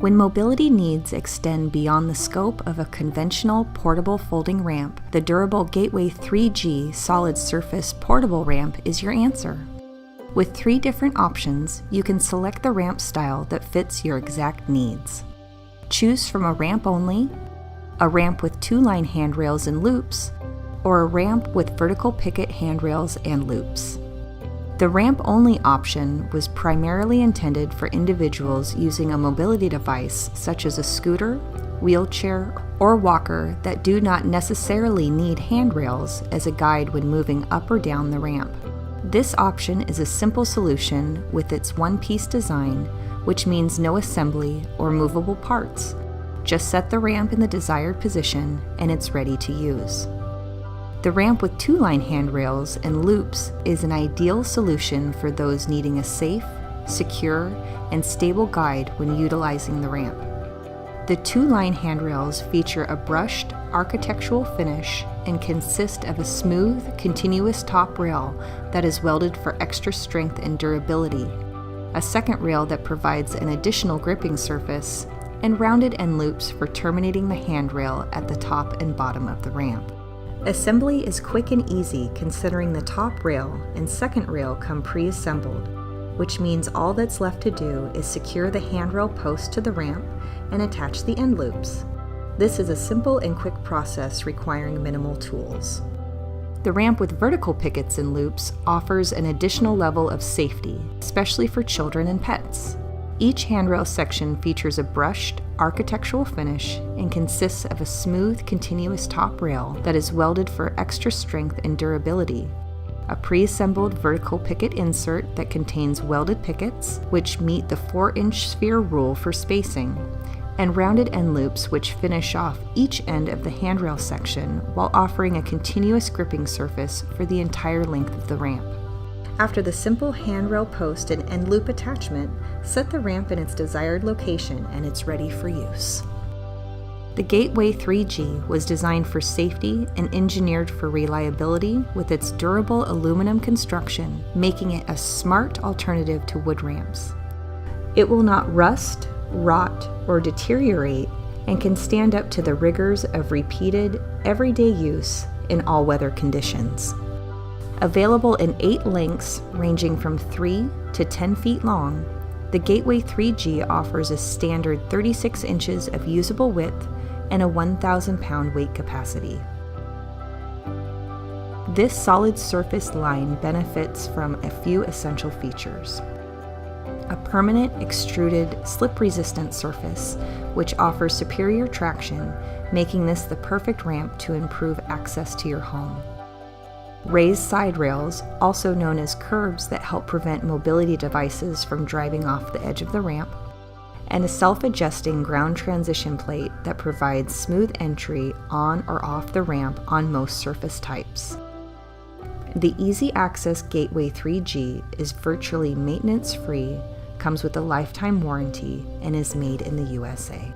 When mobility needs extend beyond the scope of a conventional portable folding ramp, the durable Gateway 3G solid surface portable ramp is your answer. With 3 different options, you can select the ramp style that fits your exact needs. Choose from a ramp only, a ramp with 2-line handrails and loops, or a ramp with vertical picket handrails and loops. The ramp-only option was primarily intended for individuals using a mobility device such as a scooter, wheelchair, or walker that do not necessarily need handrails as a guide when moving up or down the ramp. This option is a simple solution with its one-piece design, which means no assembly or movable parts. Just set the ramp in the desired position and it's ready to use. The ramp with 2-line handrails and loops is an ideal solution for those needing a safe, secure, and stable guide when utilizing the ramp. The 2-line handrails feature a brushed architectural finish and consist of a smooth, continuous top rail that is welded for extra strength and durability, a second rail that provides an additional gripping surface, and rounded end loops for terminating the handrail at the top and bottom of the ramp. Assembly is quick and easy considering the top rail and second rail come pre-assembled, which means all that's left to do is secure the handrail post to the ramp and attach the end loops. This is a simple and quick process requiring minimal tools. The ramp with vertical pickets and loops offers an additional level of safety, especially for children and pets. Each handrail section features a brushed architectural finish and consists of a smooth, continuous top rail that is welded for extra strength and durability, a pre-assembled vertical picket insert that contains welded pickets, which meet the 4-inch sphere rule for spacing, and rounded end loops which finish off each end of the handrail section while offering a continuous gripping surface for the entire length of the ramp. After the simple handrail post and end loop attachment, set the ramp in its desired location and it's ready for use. The Gateway 3G was designed for safety and engineered for reliability with its durable aluminum construction, making it a smart alternative to wood ramps. It will not rust, rot, or deteriorate and can stand up to the rigors of repeated, everyday use in all weather conditions. Available in 8 lengths ranging from 3 to 10 feet long, the Gateway 3G offers a standard 36 inches of usable width and a 1,000-pound weight capacity. This solid surface line benefits from a few essential features. A permanent extruded slip-resistant surface, which offers superior traction, making this the perfect ramp to improve access to your home. Raised side rails, also known as curbs that help prevent mobility devices from driving off the edge of the ramp, and a self-adjusting ground transition plate that provides smooth entry on or off the ramp on most surface types. The Easy Access Gateway 3G is virtually maintenance-free, comes with a lifetime warranty, and is made in the USA.